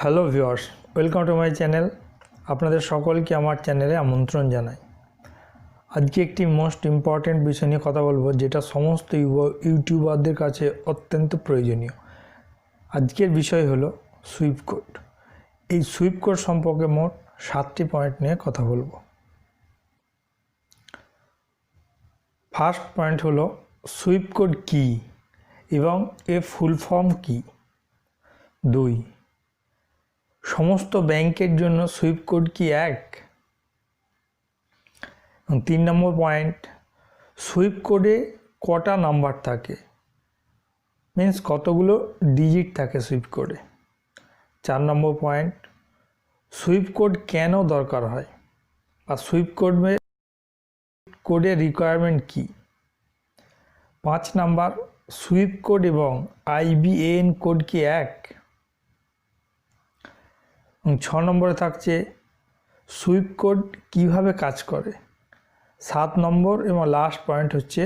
Hello viewers, welcome to my channel. আপনাদের সকলকে আমার চ্যানেলে আমন্ত্রণ জানাই। আজকে একটি মোস্ট ইম্পর্ট্যান্ট বিষয় নিয়ে কথা বলবো, যেটা সমস্ত ইউটিউবারদের কাছে অত্যন্ত প্রয়োজনীয়। আজকের বিষয় হলো সুইপ কোড। এই সুইপ কোড সম্পর্কে মোট 7টি পয়েন্ট নিয়ে কথা বলবো। ফার্স্ট পয়েন্ট হলো সুইপ কোড কী এবং এর ফুল ফর্ম কী। 2, সমস্ত ব্যাংকের জন্য সুইপ কোড কি এক? 3 নম্বর পয়েন্ট, সুইপ কোডে কটা নাম্বার থাকে, মিন্স কতগুলো ডিজিট থাকে সুইপ কোডে। 4 নম্বর পয়েন্ট, সুইপ কোড কেন দরকার হয় বা সুইপ কোডের রিকোয়ারমেন্ট কি। 5 নাম্বার, সুইপ কোড এবং আইবিএএন কোড কি এক? 6 নম্বরে থাকছে সুইপ কোড কিভাবে কাজ করে। 7 নম্বর এবং লাস্ট পয়েন্ট হচ্ছে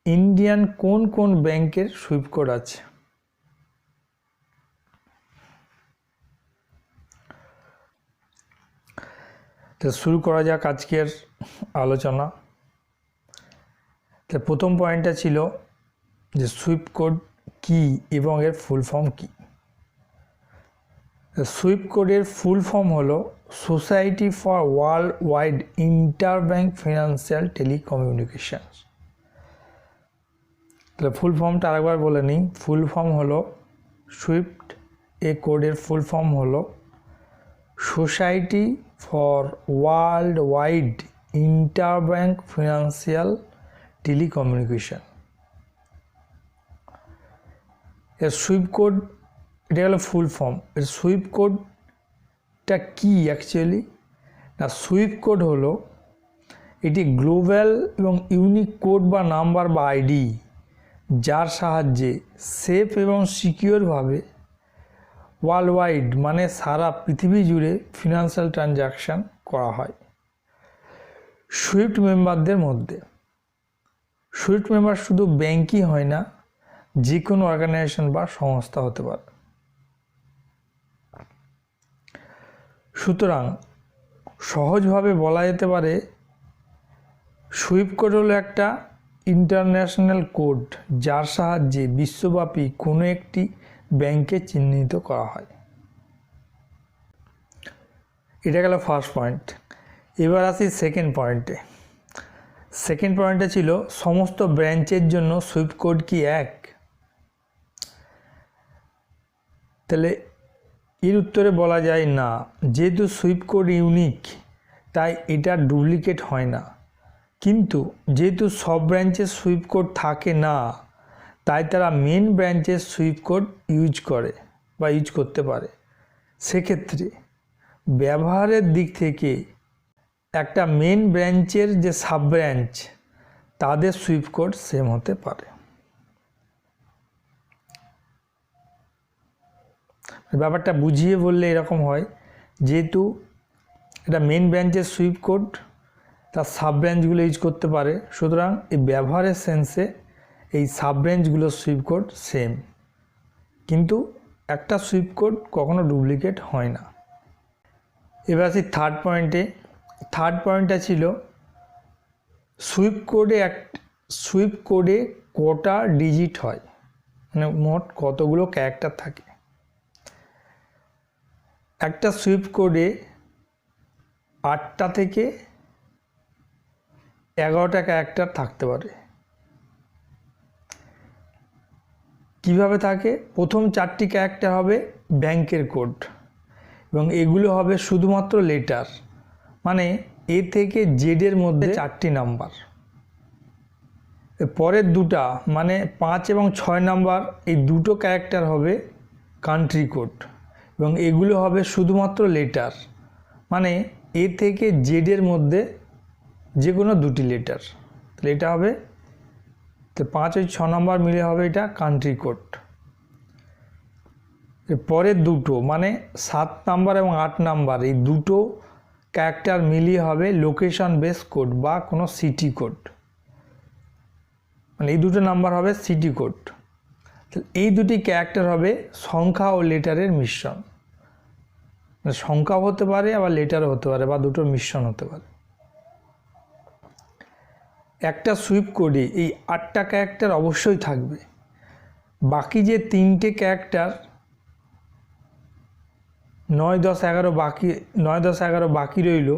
ইন্ডিয়ান কোন কোন ব্যাংকের সুইপ কোড আছে। তো শুরু করা যাক আজকের আলোচনা। তো প্রথম পয়েন্টটা ছিল যে সুইপ কোড কি এবং এর ফুল ফর্ম কি। সুইপ কোডের ফুল ফর্ম হলো society for world wide interbank financial telecommunication. তাহলে ফুল ফর্মটা আরেকবার বলে নিই। ফুল ফর্ম হলো সুইফট কোডের ফুল ফর্ম হলো society for world wide interbank financial telecommunication. এর সুইপ কোড, এটা হলো ফুল ফর্ম। এর সুইপ কোডটা কি অ্যাকচুয়ালি না, সুইপ কোড হলো এটি গ্লোবাল এবং ইউনিক কোড বা নাম্বার বা আইডি, যার সাহায্যে সেফ এবং সিকিউরভাবে ওয়ার্ল্ড ওয়াইড মানে সারা পৃথিবী জুড়ে ফিনান্সিয়াল ট্রানজ্যাকশান করা হয় সুইফট মেম্বারদের মধ্যে। সুইফট মেম্বার শুধু ব্যাংকই হয় না, যে কোনো অর্গানাইজেশন বা সংস্থা হতে পারে। সুতরাং সহজভাবে বলা যেতে পারে সুইপ কোড হলো একটা ইন্টারন্যাশনাল কোড, যার সাহায্যে বিশ্বব্যাপী কোনো একটি ব্যাংকে চিহ্নিত করা হয়। এটা গেল ফার্স্ট পয়েন্ট। এবার আসি সেকেন্ড পয়েন্টে। সেকেন্ড পয়েন্টে ছিল সমস্ত ব্রাঞ্চের জন্য সুইপ কোড কি এক। তাহলে এর উত্তরে বলা যায় না, যেহেতু সুইপ কোড ইউনিক তাই এটা ডুপ্লিকেট হয় না। কিন্তু যেহেতু সব ব্রাঞ্চের সুইপ কোড থাকে না, তাই তারা মেন ব্রাঞ্চের সুইপ কোড ইউজ করে বা ইউজ করতে পারে। সেক্ষেত্রে ব্যবহারের দিক থেকে একটা মেন ব্রাঞ্চের যে সাব ব্রাঞ্চ, তাদের সুইপ কোড সেম হতে পারে। ব্যাপারটা বুঝিয়ে বললে এরকম হয়, যেহেতু এটা মেন ব্রাঞ্চের সুইপ কোড, তার সাব ব্রাঞ্চগুলো ইউজ করতে পারে, সুতরাং এই ব্যবহারের সেন্সে এই সাব ব্রাঞ্চগুলোর সুইপ কোড সেম, কিন্তু একটা সুইপ কোড কখনো ডুপ্লিকেট হয় না। এবার আসি থার্ড পয়েন্টে। থার্ড পয়েন্টটা ছিল সুইপ কোডে কটা ডিজিট হয়, মানে মোট কতগুলো ক্যারেক্টার থাকে। একটা সুইপ কোডে 8টা থেকে 11টা ক্যারেক্টার থাকতে পারে। কিভাবে থাকে? প্রথম 4টি ক্যারেক্টার হবে ব্যাংকের কোড এবং এগুলো হবে শুধুমাত্র লেটার, মানে এ থেকে জেডের মধ্যে 4টি নাম্বার। পরের দুটা মানে 5 এবং 6 নাম্বার, এই দুটো ক্যারেক্টার হবে কান্ট্রি কোড এবং এগুলো হবে শুধুমাত্র লেটার, মানে এ থেকে জেডের মধ্যে যে কোনো 2টি লেটার। তাহলে এটা হবে, তো 5 ও 6 নাম্বার মিলে হবে এটা কান্ট্রি কোড। পরের দুটো মানে 7 নাম্বার এবং 8 নাম্বার, এই দুটো ক্যারেক্টার মিলিয়ে হবে লোকেশন বেস কোড বা কোনো সিটি কোড, মানে এই দুটো নাম্বার হবে সিটি কোড। এই দুটি ক্যারেক্টার হবে সংখ্যা ও লেটারের মিশ্রণ, মানে সংখ্যাও হতে পারে আবার লেটারও হতে পারে বা দুটোর মিশ্রণ হতে পারে। একটা সুইপ কোডে এই 8টা ক্যারেক্টার অবশ্যই থাকবে। বাকি যে 3টে ক্যারেক্টার 9, 10, 11 বাকি রইল,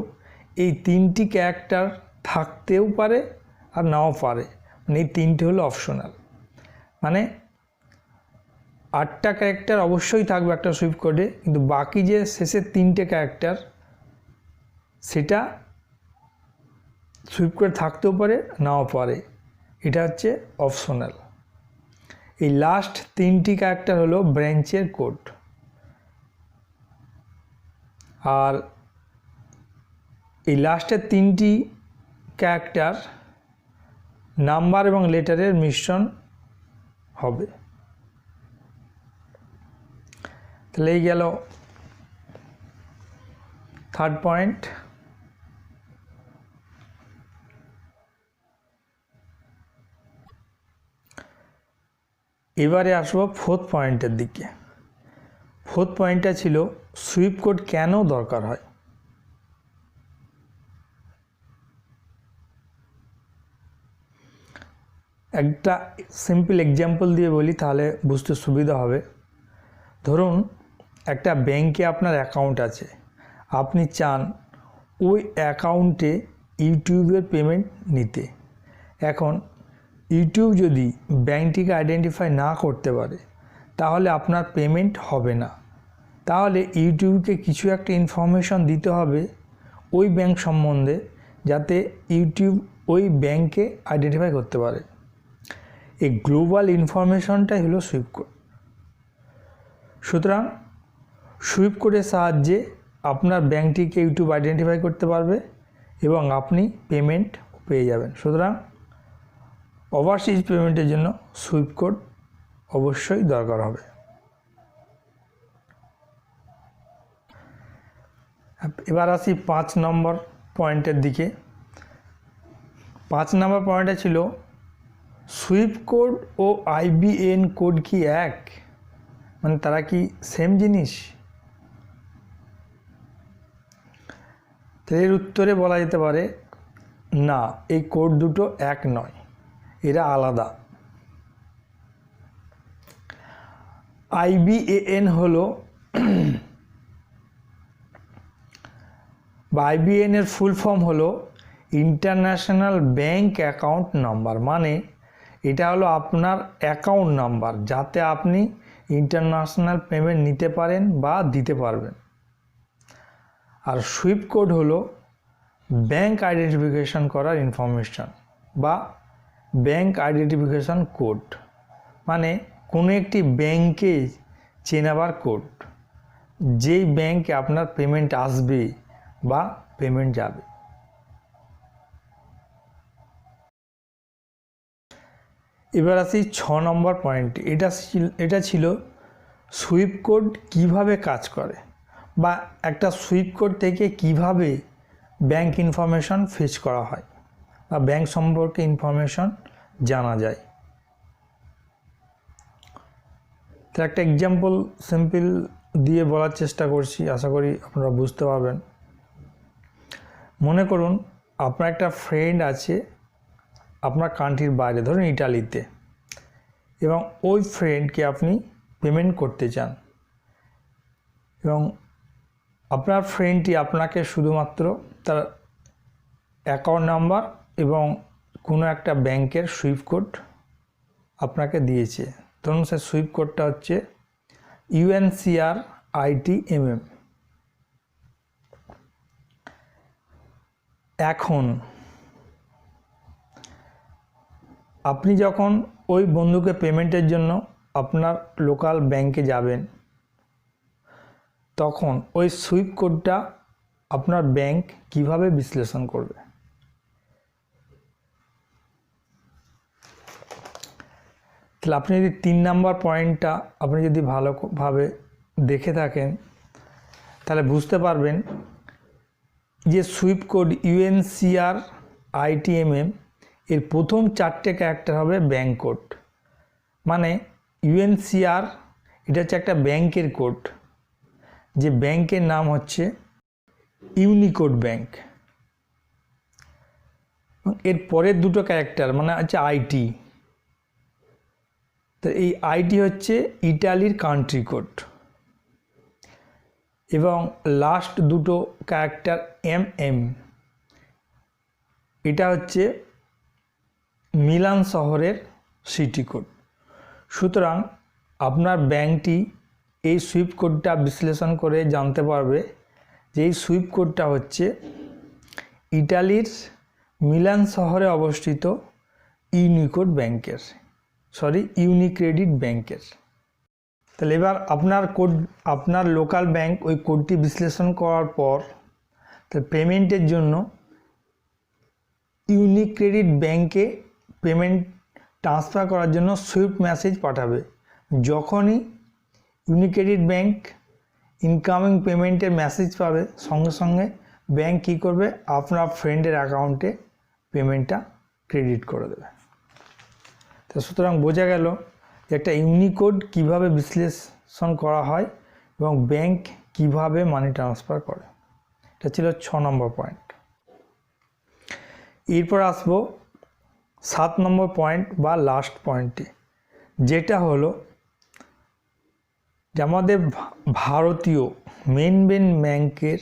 এই 3টি ক্যারেক্টার থাকতেও পারে আর নাও পারে, মানে এই 3টে হলো অপশনাল। মানে 8টা ক্যারেক্টার অবশ্যই থাকবে একটা সুইপ কোডে, কিন্তু বাকি যে শেষের 3টে ক্যারেক্টার সেটা সুইপ কোডে থাকতেও পারে নাও পারে, এটা হচ্ছে অপশনাল। এই লাস্ট 3টি ক্যারেক্টার হলো ব্রাঞ্চের কোড। আর এই লাস্টের 3টি ক্যারেক্টার নাম্বার এবং লেটারের মিশ্রণ হবে। তাহলে এই গেল 3rd পয়েন্ট। এবারে আসবো 4th পয়েন্টের দিকে। 4th পয়েন্টটা ছিল সুইপ কোড কেন দরকার হয়। একটা সিম্পল এক্সাম্পল দিয়ে বলি, তাহলে বুঝতে সুবিধা হবে। ধরুন একটা ব্যাংকে আপনার অ্যাকাউন্ট আছে, আপনি চান ওই অ্যাকাউন্টে ইউটিউবের পেমেন্ট নিতে। এখন ইউটিউব যদি ব্যাংকটিকে আইডেন্টিফাই না করতে পারে তাহলে আপনার পেমেন্ট হবে না। তাহলে ইউটিউবকে কিছু একটা ইনফরমেশন দিতে হবে ওই ব্যাংক সম্বন্ধে, যাতে ইউটিউব ওই ব্যাংকে আইডেন্টিফাই করতে পারে। এই গ্লোবাল ইনফরমেশনটাই হলো সুইপ কোড। সুতরাং সুইপ কোডের সাহায্যে আপনার ব্যাংকটিকে ইউটিউব আইডেন্টিফাই করতে পারবে এবং আপনি পেমেন্ট পেয়ে যাবেন। সুতরাং ওভারসিজ পেমেন্টের জন্য সুইপ কোড অবশ্যই দরকার হবে। এবার আসি 5 নম্বর পয়েন্টের দিকে। 5 নম্বর পয়েন্টে ছিল সুইপ কোড ও আইবিএন কোড কি এক, মানে তারা কি সেম জিনিস? তো এর উত্তরে বলা যেতে পারে না, এই কোড দুটো এক নয়, এরা আলাদা। আইবিএন হলো বা আইবিএন এর ফুল ফর্ম হলো ইন্টারন্যাশনাল ব্যাংক অ্যাকাউন্ট নাম্বার। মানে এটা হলো আপনার অ্যাকাউন্ট নাম্বার, যাতে আপনি ইন্টারন্যাশনাল পেমেন্ট নিতে পারেন বা দিতে পারবেন। আর সুইপ কোড হলো ব্যাংক আইডেন্টিফিকেশন করার ইনফরমেশন বা ব্যাংক আইডেন্টিফিকেশন কোড, মানে কোনো একটি ব্যাংকে চেনাবার কোড, যেই ব্যাংকে আপনার পেমেন্ট আসবে বা পেমেন্ট যাবে। এবার আসি 6 নম্বর পয়েন্ট। এটা ছিল সুইপ কোড কিভাবে কাজ করে, বা একটা সুইপ কোড থেকে কিভাবে ব্যাংক ইনফরমেশন ফেচ করা হয় বা ব্যাংক সম্পর্কে ইনফরমেশন জানা যায়। তো একটা এক্সাম্পল সিম্পল দিয়ে বলার চেষ্টা করছি, আশা করি আপনারা বুঝতে পারবেন। মনে করুন আপনার একটা ফ্রেন্ড আছে আপনার কান্ট্রির বাইরে, ধরুন ইটালিতে, এবং ওই ফ্রেন্ডকে আপনি পেমেন্ট করতে চান, এবং আপনার ফ্রেন্ডটি আপনাকে শুধুমাত্র তার অ্যাকাউন্ট নাম্বার এবং কোনো একটা ব্যাংকের সুইপ কোড আপনাকে দিয়েছে। ধরুন সে সুইপ কোডটা হচ্ছে UNCR-ITMM। এখন আপনি যখন ওই বন্ধুকে পেমেন্টের জন্য আপনার লোকাল ব্যাংকে যাবেন, তখন ওই সুইপ কোডটা আপনার ব্যাংক কিভাবে বিশ্লেষণ করবে? তাহলে আপনি যদি 3 নম্বর পয়েন্টটা আপনি যদি ভালোভাবে দেখে থাকেন, তাহলে বুঝতে পারবেন যে সুইপ কোড UNCR-ITMM এর প্রথম 4টে ক্যারেক্টার হবে ব্যাংক কোড। মানে UNCR এটা হচ্ছে একটা ব্যাংকের কোড, যে ব্যাংকের নাম হচ্ছে ইউনিকোড ব্যাংক। এর পরের দুটো ক্যারেক্টার মানে হচ্ছে আইটি, তো এই আইটি হচ্ছে ইটালির কান্ট্রি কোড, এবং লাস্ট দুটো ক্যারেক্টার এম, এটা হচ্ছে মিলান শহরের সিটি কোড। সুতরাং আপনার ব্যাংকটি এই সুইফট কোডটা বিশ্লেষণ করে জানতে পারবে যে এই সুইফট কোডটা হচ্ছে ইটালির মিলান শহরে অবস্থিত ইউনিকোড ব্যাংকের, ইউনিক্রেডিট ব্যাংকের। তাহলে এবার আপনার লোকাল ব্যাংক ওই কোডটি বিশ্লেষণ করার পর তাহলে পেমেন্টের জন্য ইউনিক্রেডিট ব্যাংকে পেমেন্ট ট্রান্সফার করার জন্য সুইফট মেসেজ পাঠাবে। যখনই ইউনিক্রেডিট ব্যাংক ইনকামিং পেমেন্টের মেসেজ পাবে, সঙ্গে সঙ্গে ব্যাংক কী করবে, আপনার ফ্রেন্ডের অ্যাকাউন্টে পেমেন্টটা ক্রেডিট করে দেবে। তো সুতরাং বোঝা গেল যে একটা ইউনিকোড কীভাবে বিশ্লেষণ করা হয় এবং ব্যাংক কিভাবে মানি ট্রান্সফার করে। এটা ছিল 6 নম্বর পয়েন্ট। এরপর আসবো 7 নম্বর পয়েন্ট বা লাস্ট পয়েন্টে, যেটা হলো যে আমাদের ভারতীয় মেন ব্যাংকের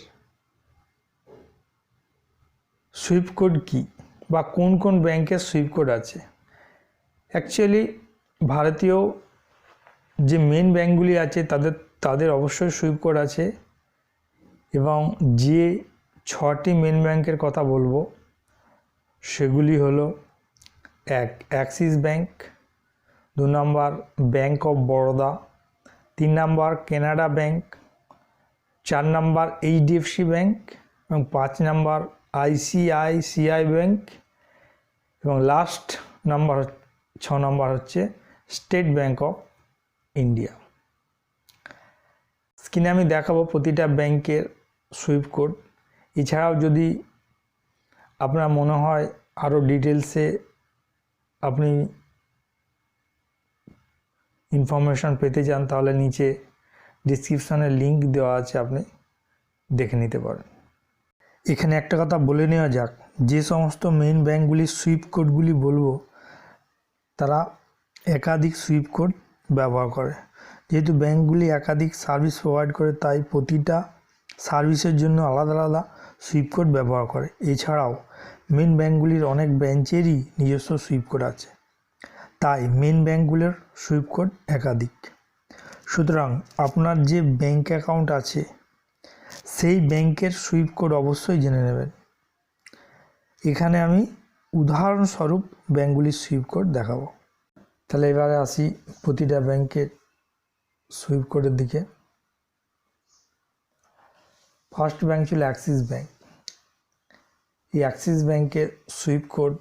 সুইফট কোড কী বা কোন কোন ব্যাংকের সুইফট কোড আছে। অ্যাকচুয়ালি ভারতীয় যে মেন ব্যাংকগুলি আছে তাদের অবশ্যই সুইফট কোড আছে, এবং যে 6টি মেন ব্যাংকের কথা বলবো সেগুলি হলো 1 Axis bank, 2 number bank of Baroda, 3 number Canada bank, 4 number HDFC bank, এবং 5 নম্বর আইসিআইসিআই ব্যাংক, এবং লাস্ট নাম্বার 6 নম্বর হচ্ছে স্টেট ব্যাংক অফ ইন্ডিয়া। স্ক্রিনে আমি দেখাবো প্রতিটা ব্যাংকের সুইফট কোড। এছাড়াও যদি আপনার মনে হয় আরও ডিটেলসে আপনি ইনফরমেশন পেতে চান, তাহলে নিচে ডিসক্রিপশানে লিঙ্ক দেওয়া আছে, আপনি দেখে নিতে পারেন। এখানে একটা কথা বলে নেওয়া যাক, যে সমস্ত মেইন ব্যাংকগুলির সুইফট কোডগুলি বলবো তারা একাধিক সুইফট কোড ব্যবহার করে। যেহেতু ব্যাংকগুলি একাধিক সার্ভিস প্রোভাইড করে, তাই প্রতিটা সার্ভিসের জন্য আলাদা আলাদা সুইফট কোড ব্যবহার করে। এছাড়াও মেন ব্যাংকগুলির অনেক ব্রাঞ্চেরই নিজস্ব সুইফট কোড আছে, তাই মেন ব্যাংকগুলির সুইফট কোড একাধিক। সুতরাং আপনার যে ব্যাংক অ্যাকাউন্ট আছে সেই ব্যাংকের সুইফট কোড অবশ্যই জেনে নেবেন। এখানে আমি উদাহরণস্বরূপ ব্যাংকগুলির সুইফট কোড দেখাবো। তাহলে এবারে আসি প্রতিটা ব্যাংকের সুইফট কোডের দিকে। ফার্স্ট ব্যাংক ছিল অ্যাক্সিস ব্যাংক। এই অ্যাক্সিস ব্যাংকের সুইফট কোড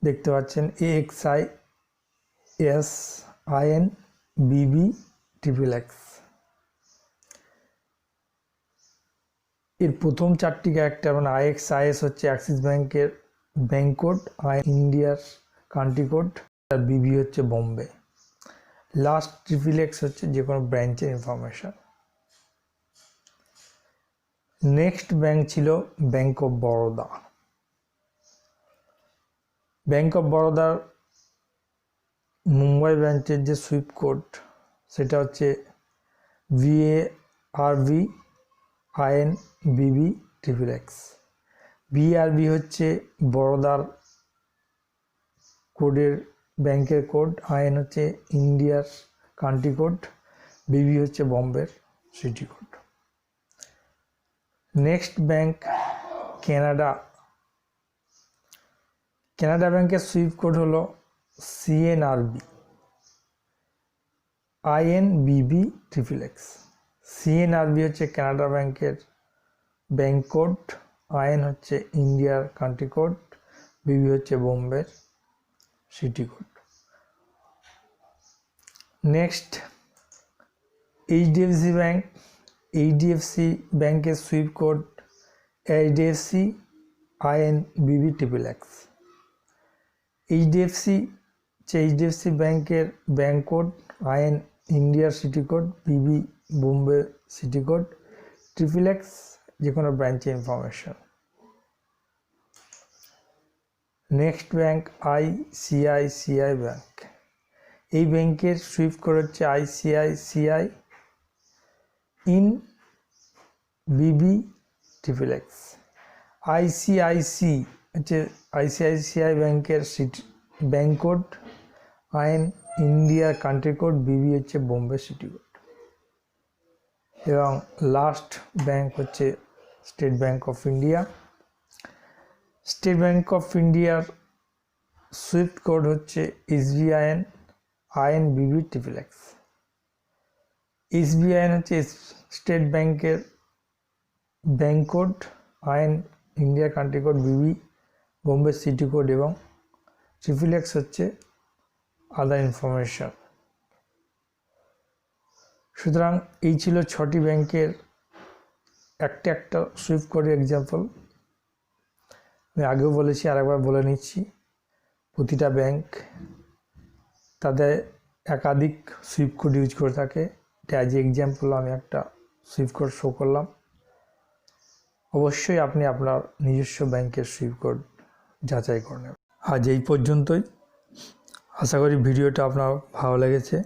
দেখতে পাচ্ছেন AXISINBBXXX। এর প্রথম 4টি ক্যারেক্টার মানে IXIS হচ্ছে অ্যাক্সিস ব্যাংকের ব্যাংক কোড, ইন্ডিয়ার কান্ট্রি কোড, আর BB হচ্ছে বোম্বে। লাস্ট XXX হচ্ছে যে কোনো ব্রাঞ্চের ইনফরমেশন। নেক্সট ব্যাংক ছিল bank of Baroda. Bank of বরোদার মুম্বাই ব্রাঞ্চের যে সুইফট কোড সেটা হচ্ছে VARVINBBXXX। BRB হচ্ছে বরোদার কোডের ব্যাংকের কোড, IN হচ্ছে ইন্ডিয়ার কান্ট্রি কোড, BB হচ্ছে বম্বের city code. Next bank Canara ব্যাংকের সুইফট কোড হলো CNRB INBBXXX। CNRB হচ্ছে কানাডা ব্যাংকের ব্যাংক কোড, IN হচ্ছে ইন্ডিয়ার কান্ট্রি কোড, BB হচ্ছে বোম্বের city code. Next HDFC bank. HDFC ব্যাংকের swift code HDFC INBBXXX। HDFC ব্যাংকের ব্যাংক কোড, IN ইন্ডিয়ার city code, B B Bombay city code, XXX যে কোনো ব্রাঞ্চে information. Next bank ICICI bank. এই ব্যাংকের সুইফট কোড হচ্ছে ICICI ইন বিবি XXX। ICICI হচ্ছে ICICI ব্যাংকের সিটি ব্যাংক কোড, আইন ইন্ডিয়ার কান্ট্রি কোড, বিবি হচ্ছে বোম্বে সিটি কোড। এবং লাস্ট ব্যাংক হচ্ছে state bank of India. State bank of ইন্ডিয়ার সুইফট কোড হচ্ছে SBIN আইন বিবি XXX। SBIN হচ্ছে স্টেট ব্যাংকের ব্যাংক কোড, আইন ইন্ডিয়ার country code, B B Bombay city code এবং XXX হচ্ছে আদার ইনফরমেশন। সুতরাং এই ছিল 6টি ব্যাংকের একটা সুইফট কোডের এক্সাম্পল। আমি আগেও বলেছি, আরেকবার বলে নিচ্ছি। প্রতিটা ব্যাংক তাদের একাধিক সুইফট কোড ইউজ করে থাকে। এটা অ্যাজ এক্সাম্পল আমি একটা সুইফট কোড শো করলাম। অবশ্যই আপনি আপনার নিজস্ব ব্যাংকের সুইফট কোড যাচাই করে নেবেন। আজ এই পর্যন্তই। আশা করি ভিডিওটা আপনার ভালো লেগেছে।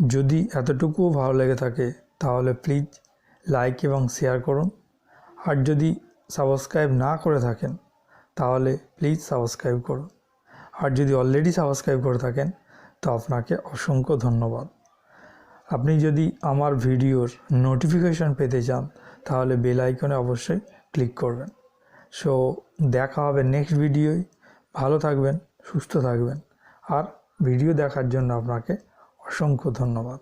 যদি এতটুকুও ভালো লেগে থাকে তাহলে প্লিজ লাইক এবং শেয়ার করুন। আর যদি সাবস্ক্রাইব না করে থাকেন তাহলে প্লিজ সাবস্ক্রাইব করুন। আর যদি অলরেডি সাবস্ক্রাইব করে থাকেন তো আপনাকে অসংখ্য ধন্যবাদ। আপনি যদি আমার ভিডিওর নোটিফিকেশন পেতে চান তাহলে বেল আইকনে অবশ্যই ক্লিক করবেন। সো দেখা হবে নেক্সট ভিডিওয়। ভালো থাকবেন, সুস্থ থাকবেন। আর ভিডিও দেখার জন্য আপনাকে অসংখ্য ধন্যবাদ।